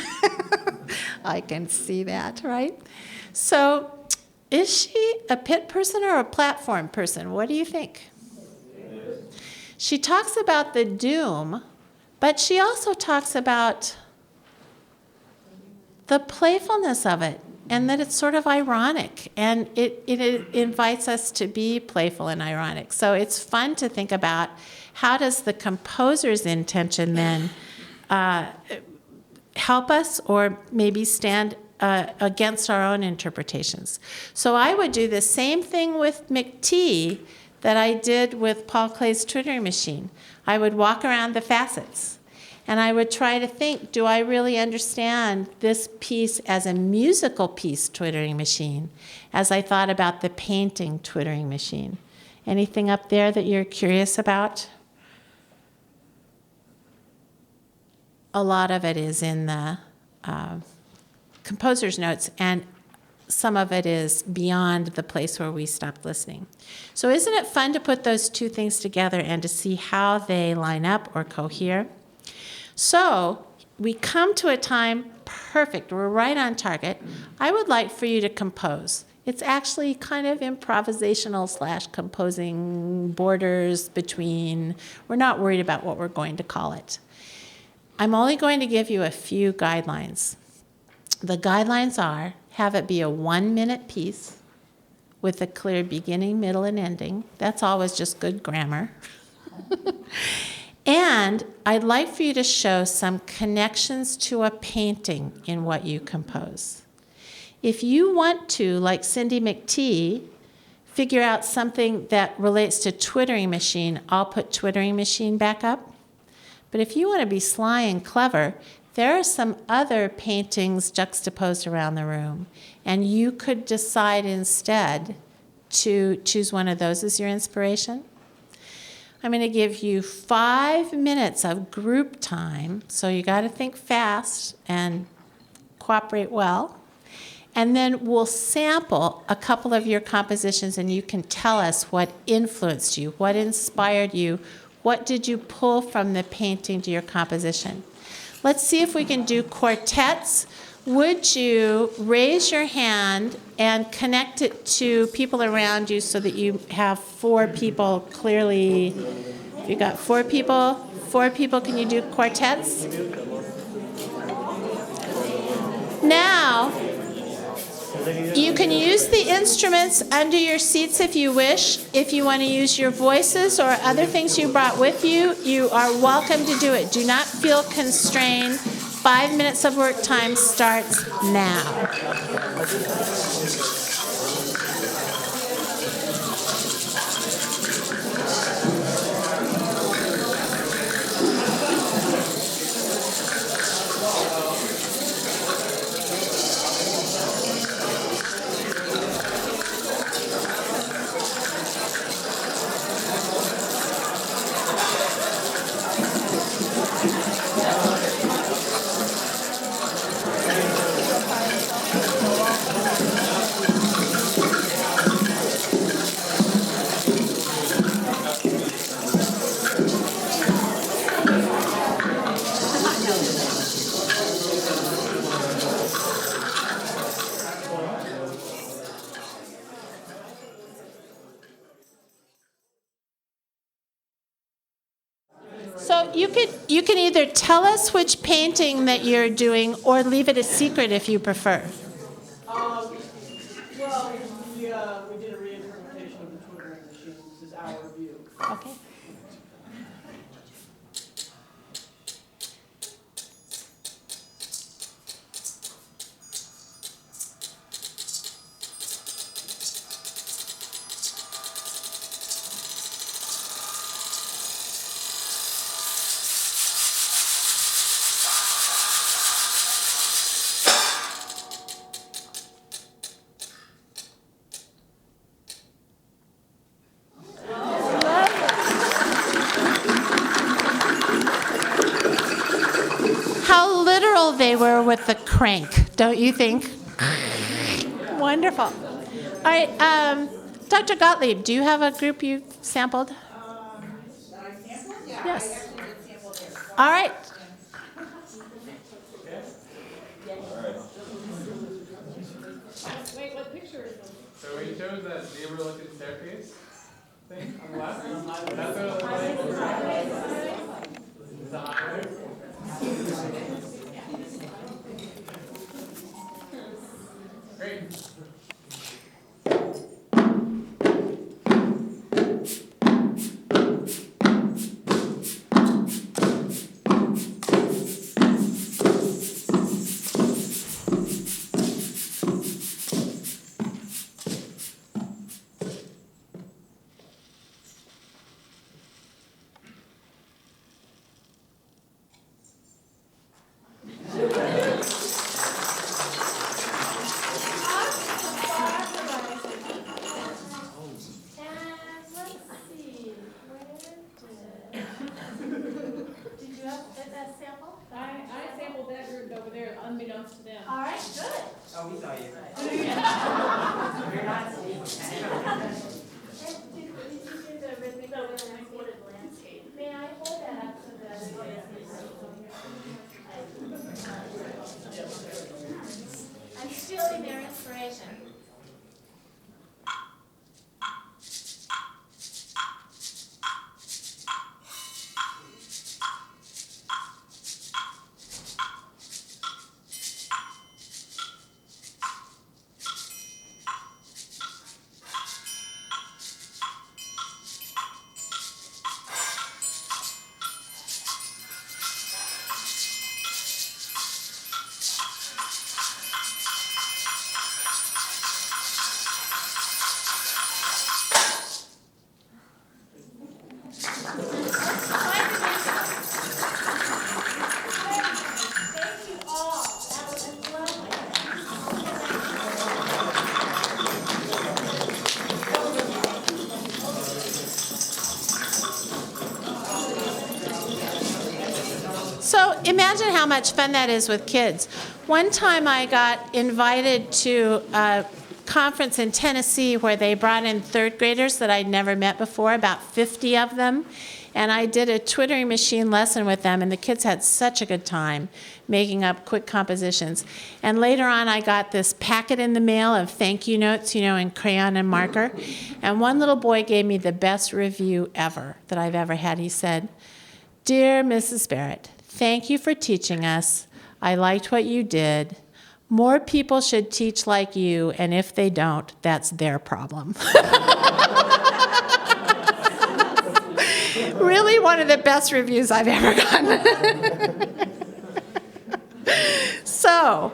I can see that, right? So, is she a pit person or a platform person? What do you think? She talks about the doom, but she also talks about the playfulness of it, and that it's sort of ironic, and it invites us to be playful and ironic. So it's fun to think about how does the composer's intention then help us or maybe stand against our own interpretations. So I would do the same thing with McTeague that I did with Paul Clay's tutoring machine. I would walk around the facets. And I would try to think, do I really understand this piece as a musical piece twittering machine, as I thought about the painting twittering machine? Anything up there that you're curious about? A lot of it is in the composer's notes, and some of it is beyond the place where we stopped listening. So isn't it fun to put those two things together and to see how they line up or cohere? So we come to a time, perfect, we're right on target. I would like for you to compose. It's actually kind of improvisational / composing, borders between. We're not worried about what we're going to call it. I'm only going to give you a few guidelines. The guidelines are, have it be a 1-minute piece with a clear beginning, middle, and ending. That's always just good grammar. And I'd like for you to show some connections to a painting in what you compose. If you want to, like Cindy McTee, figure out something that relates to twittering machine, I'll put twittering machine back up. But if you want to be sly and clever, there are some other paintings juxtaposed around the room, and you could decide instead to choose one of those as your inspiration. I'm going to give you 5 minutes of group time, so you got to think fast and cooperate well. And then we'll sample a couple of your compositions, and you can tell us what influenced you, what inspired you, what did you pull from the painting to your composition. Let's see if we can do quartets. Would you raise your hand and connect it to people around you so that you have 4 people clearly? If you got 4 people, can you do quartets? Now, you can use the instruments under your seats if you wish. If you want to use your voices or other things you brought with you, you are welcome to do it. Do not feel constrained. 5 minutes of work time starts now. So you can either tell us which painting that you're doing or leave it a secret if you prefer. Well, we did a reinterpretation of the twittering machine. This is our view. Okay. How literal they were with the crank, don't you think? Wonderful. All right, Dr. Gottlieb, do you have a group you sampled? That I sampled? Yeah, Yes. I actually did sample theirs. All right. Wait, what picture is this? So we chose that zebra looking staircase thing on the left. That's what it looks like. Is that highway? Great. I sampled that group over there, unbeknownst to them. All right, good. Oh, we saw you. You're not Steve. May I hold that up so that I'm stealing their inspiration. Thank you all. That was lovely. So imagine how much fun that is with kids. One time I got invited to a conference in Tennessee where they brought in third graders that I'd never met before, about 50 of them. And I did a twittering machine lesson with them, and the kids had such a good time making up quick compositions. And later on, I got this packet in the mail of thank you notes, in crayon and marker. And one little boy gave me the best review ever that I've ever had. He said, "Dear Mrs. Barrett, thank you for teaching us. I liked what you did. More people should teach like you, and if they don't, that's their problem." Really one of the best reviews I've ever gotten. So,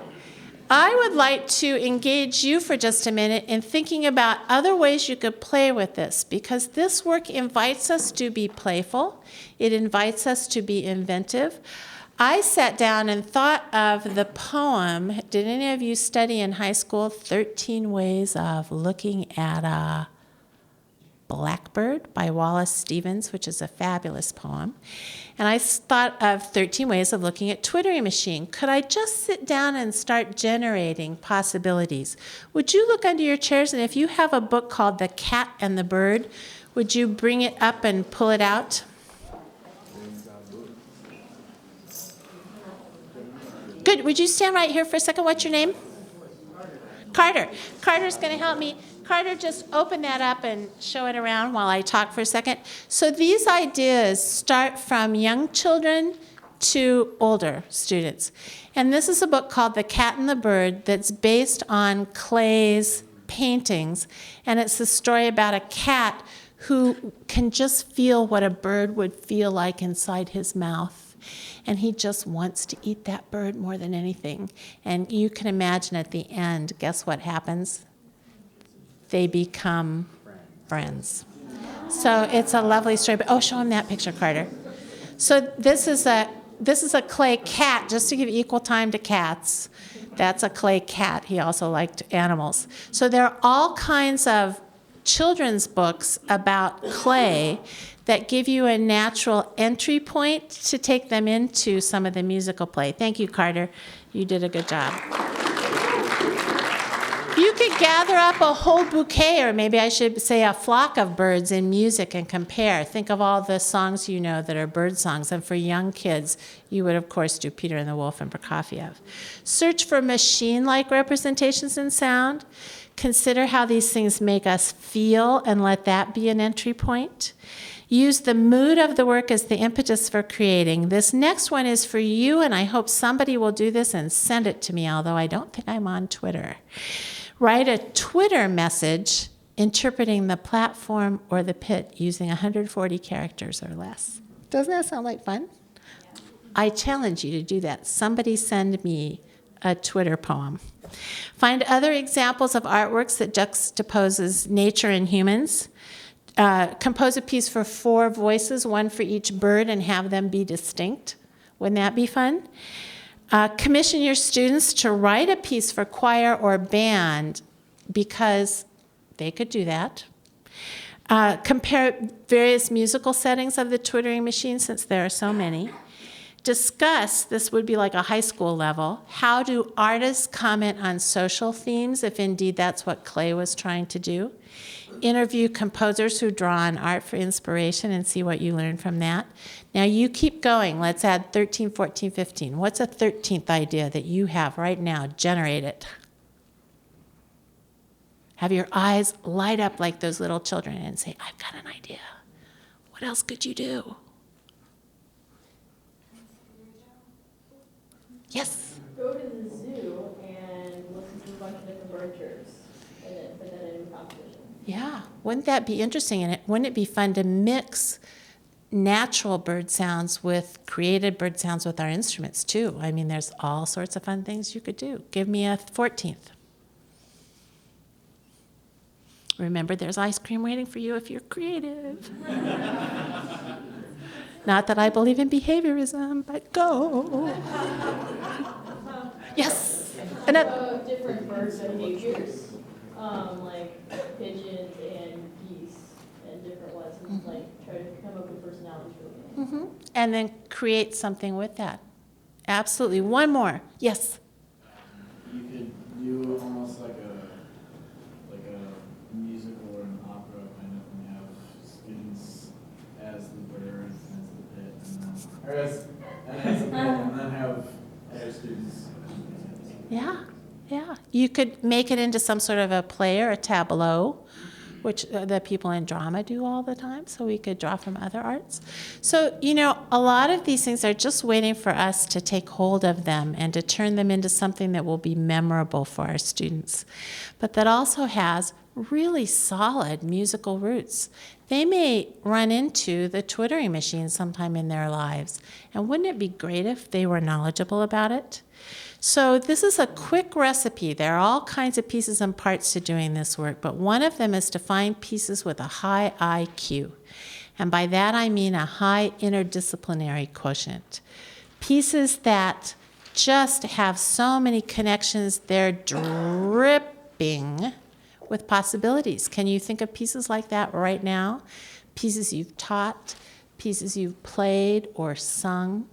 I would like to engage you for just a minute in thinking about other ways you could play with this, because this work invites us to be playful. It invites us to be inventive. I sat down and thought of the poem. Did any of you study in high school 13 Ways of Looking at a Blackbird by Wallace Stevens, which is a fabulous poem. And I thought of 13 ways of looking at twittering machine. Could I just sit down and start generating possibilities? Would you look under your chairs, and if you have a book called The Cat and the Bird, would you bring it up and pull it out? Good. Would you stand right here for a second? What's your name? Carter. Carter's going to help me. Carter, just open that up and show it around while I talk for a second. So these ideas start from young children to older students. And this is a book called The Cat and the Bird that's based on Clay's paintings. And it's the story about a cat who can just feel what a bird would feel like inside his mouth. And he just wants to eat that bird more than anything. And you can imagine at the end, guess what happens? They become friends. So it's a lovely story. But, show him that picture, Carter. So this is a clay cat, just to give equal time to cats. That's a clay cat. He also liked animals. So there are all kinds of children's books about clay that give you a natural entry point to take them into some of the musical play. Thank you, Carter. You did a good job. You could gather up a whole bouquet, or maybe I should say a flock of birds in music and compare. Think of all the songs you know that are bird songs. And for young kids, you would, of course, do Peter and the Wolf and Prokofiev. Search for machine-like representations in sound. Consider how these things make us feel and let that be an entry point. Use the mood of the work as the impetus for creating. This next one is for you, and I hope somebody will do this and send it to me, although I don't think I'm on Twitter. Write a Twitter message interpreting the platform or the pit using 140 characters or less. Doesn't that sound like fun? I challenge you to do that. Somebody send me a Twitter poem. Find other examples of artworks that juxtaposes nature and humans. Compose a piece for 4 voices, one for each bird, and have them be distinct. Wouldn't that be fun? Commission your students to write a piece for choir or band, because they could do that. Compare various musical settings of the twittering machine, since there are so many. Discuss, this would be like a high school level, how do artists comment on social themes, if indeed that's what Clay was trying to do. Interview composers who draw on art for inspiration and see what you learn from that. Now you keep going. Let's add 13, 14, 15. What's a 13th idea that you have right now? Generate it. Have your eyes light up like those little children and say, I've got an idea. What else could you do? Yes? Go to the zoo and listen to a bunch of different bird chirps, and then put that in a competition. Yeah. Wouldn't that be interesting? And wouldn't it be fun to mix natural bird sounds with created bird sounds with our instruments too? I mean, there's all sorts of fun things you could do. Give me a 14th. Remember, there's ice cream waiting for you if you're creative. Not that I believe in behaviorism, but go. Yes. Annette. Different bird behaviors, like pigeons and geese and different ones, and like try to come up with personalities for the game. And then create something with that. Absolutely. One more. Yes. You could do almost like a musical or an opera kind of, and have students as the bird, as the pit, and then, or as the pit, and then have other students. Yeah. Yeah. You could make it into some sort of a play or a tableau, which the people in drama do all the time, so we could draw from other arts. So, a lot of these things are just waiting for us to take hold of them and to turn them into something that will be memorable for our students, but that also has really solid musical roots. They may run into the twittering machine sometime in their lives, and wouldn't it be great if they were knowledgeable about it? So this is a quick recipe. There are all kinds of pieces and parts to doing this work, but one of them is to find pieces with a high IQ. And by that I mean a high interdisciplinary quotient. Pieces that just have so many connections, they're dripping with possibilities. Can you think of pieces like that right now? Pieces you've taught, pieces you've played or sung,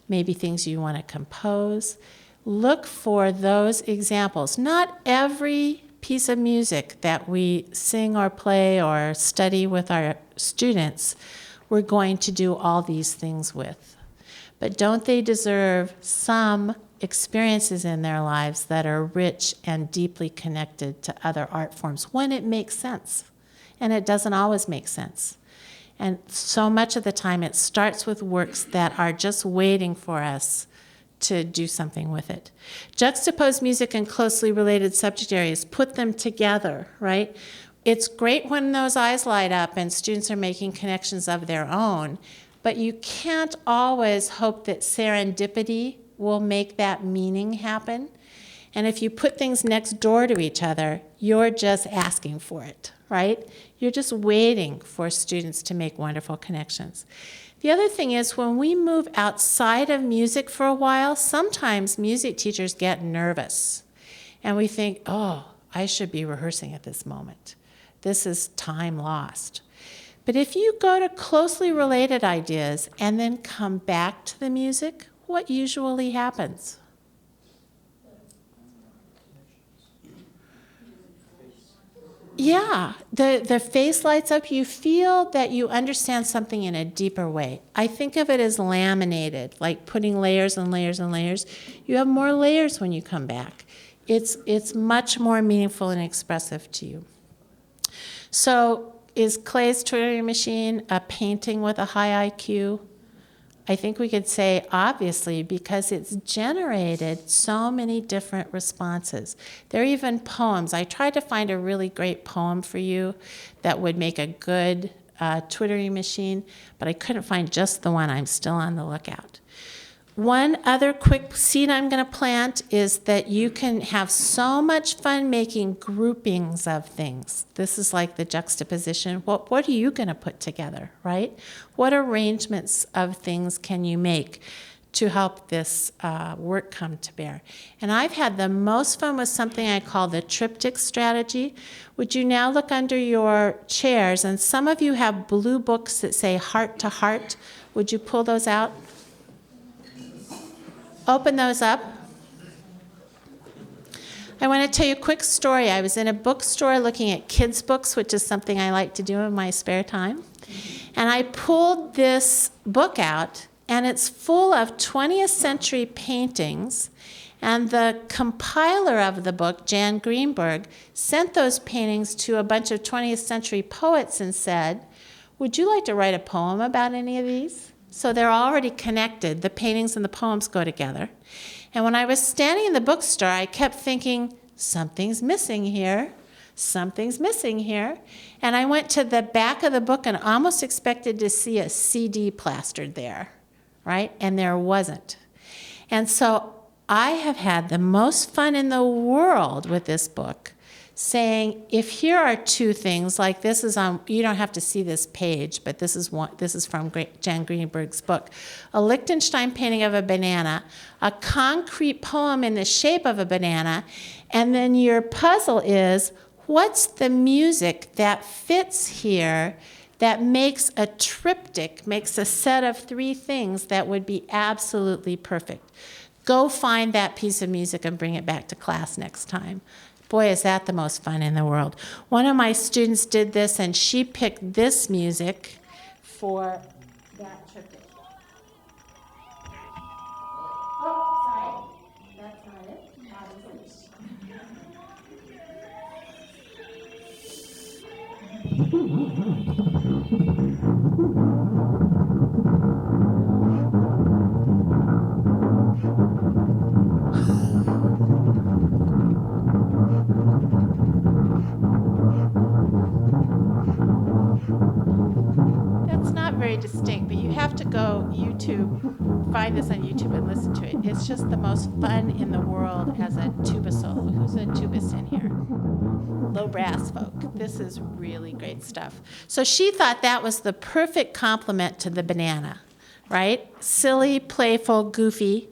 maybe things you want to compose. Look for those examples. Not every piece of music that we sing or play or study with our students, we're going to do all these things with. But don't they deserve some experiences in their lives that are rich and deeply connected to other art forms when it makes sense? And it doesn't always make sense. And so much of the time it starts with works that are just waiting for us to do something with it. Juxtapose music and closely related subject areas. Put them together, right? It's great when those eyes light up and students are making connections of their own, but you can't always hope that serendipity will make that meaning happen. And if you put things next door to each other, you're just asking for it, right? You're just waiting for students to make wonderful connections. The other thing is when we move outside of music for a while, sometimes music teachers get nervous. And we think, oh, I should be rehearsing at this moment. This is time lost. But if you go to closely related ideas and then come back to the music, what usually happens? Yeah, the face lights up. You feel that you understand something in a deeper way. I think of it as laminated, like putting layers and layers and layers. You have more layers when you come back. It's much more meaningful and expressive to you. So is Clay's twittering machine a painting with a high IQ? I think we could say obviously because it's generated so many different responses. There are even poems. I tried to find a really great poem for you that would make a good twittering machine, but I couldn't find just the one. I'm still on the lookout. One other quick seed I'm going to plant is that you can have so much fun making groupings of things. This is like the juxtaposition. What are you going to put together, right? What arrangements of things can you make to help this work come to bear? And I've had the most fun with something I call the triptych strategy. Would you now look under your chairs? And some of you have blue books that say heart to heart. Would you pull those out? open those up. I want to tell you a quick story. I was in a bookstore looking at kids' books, which is something I like to do in my spare time. And I pulled this book out, and it's full of 20th century paintings. And the compiler of the book, Jan Greenberg, sent those paintings to a bunch of 20th century poets and said, would you like to write a poem about any of these? So they're already connected. The paintings and the poems go together. And when I was standing in the bookstore, I kept thinking, something's missing here. Something's missing here. And I went to the back of the book and almost expected to see a CD plastered there, right? And there wasn't. And so I have had the most fun in the world with this book, saying, if here are two things, like this is on, you don't have to see this page, but this is from Jan Greenberg's book, a Liechtenstein painting of a banana, a concrete poem in the shape of a banana, and then your puzzle is, what's the music that fits here that makes a triptych, makes a set of three things that would be absolutely perfect? Go find that piece of music and bring it back to class next time. Boy, is that the most fun in the world. One of my students did this, and she picked this music for that triptych. Oh, sorry. That's not it. That's not very distinct, but you have to go YouTube, find this on YouTube and listen to it. It's just the most fun in the world as a tuba solo. Who's a tubist in here? Low brass folk. This is really great stuff. So she thought that was the perfect complement to the banana, right? Silly, playful, goofy.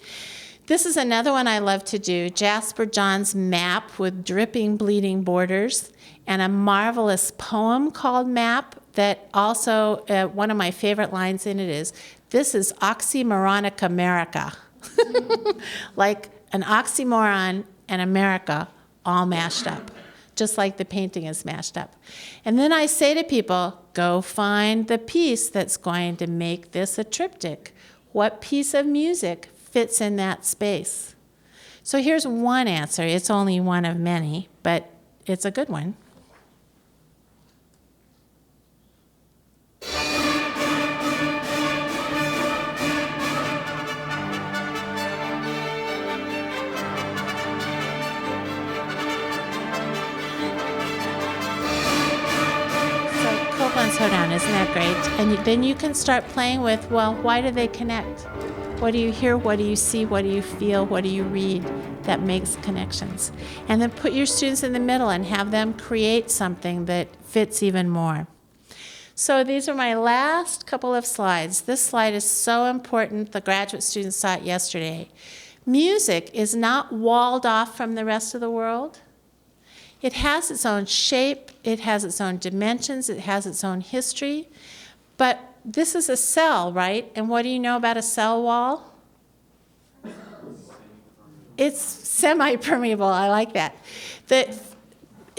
This is another one I love to do, Jasper John's map with dripping, bleeding borders, and a marvelous poem called Map that also, one of my favorite lines in it is, this is oxymoronic America. Like an oxymoron and America all mashed up, just like the painting is mashed up. And then I say to people, go find the piece that's going to make this a triptych. What piece of music fits in that space? So here's one answer. It's only one of many, but it's a good one. Hold on, isn't that great? And then you can start playing with, well, why do they connect? What do you hear? What do you see? What do you feel? What do you read that makes connections? And then put your students in the middle and have them create something that fits even more. So these are my last couple of slides. This slide is so important. The graduate students saw it yesterday. Music is not walled off from the rest of the world. It has its own shape, it has its own dimensions, it has its own history. But this is a cell, right? And what do you know about a cell wall? It's semi-permeable, I like that. The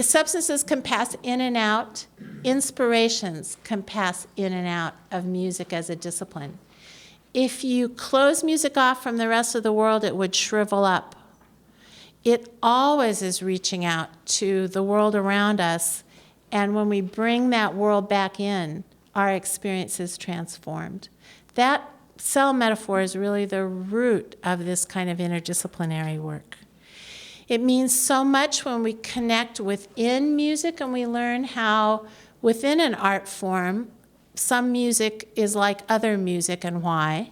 substances can pass in and out, inspirations can pass in and out of music as a discipline. If you close music off from the rest of the world, it would shrivel up. It always is reaching out to the world around us, and when we bring that world back in, our experience is transformed. That cell metaphor is really the root of this kind of interdisciplinary work. It means so much when we connect within music and we learn how within an art form, some music is like other music and why.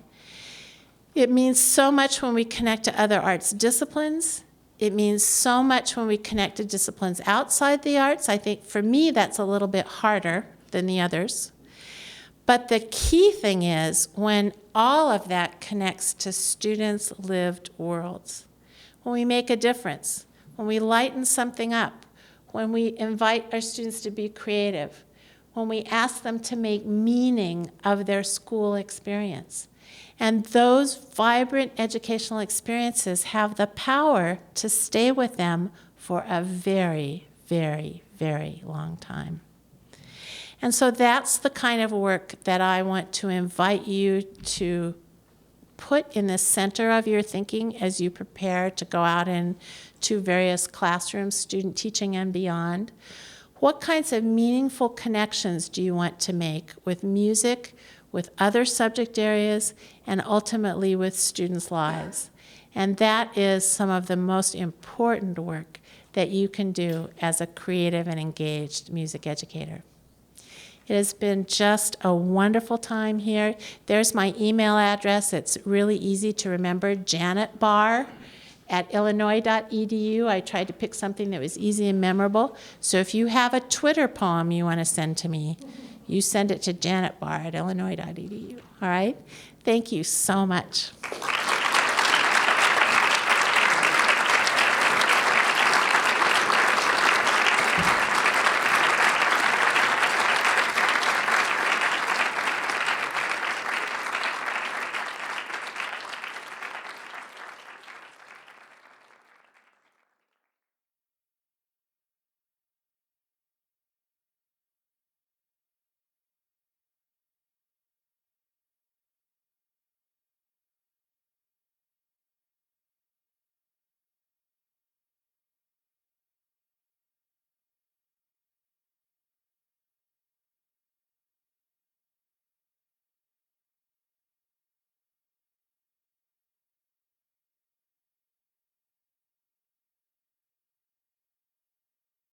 It means so much when we connect to other arts disciplines. It means so much when we connect to disciplines outside the arts. I think for me that's a little bit harder than the others. But the key thing is when all of that connects to students' lived worlds. When we make a difference, when we lighten something up, when we invite our students to be creative, when we ask them to make meaning of their school experience. And those vibrant educational experiences have the power to stay with them for a very, very, very long time. And so that's the kind of work that I want to invite you to put in the center of your thinking as you prepare to go out into various classrooms, student teaching and beyond. What kinds of meaningful connections do you want to make with music, with other subject areas, and ultimately with students' lives? And that is some of the most important work that you can do as a creative and engaged music educator. It has been just a wonderful time here. There's my email address. It's really easy to remember, janetbarr@illinois.edu. I tried to pick something that was easy and memorable. So if you have a Twitter poem you want to send to me, you send it to janetbarr@illinois.edu. All right? Thank you so much.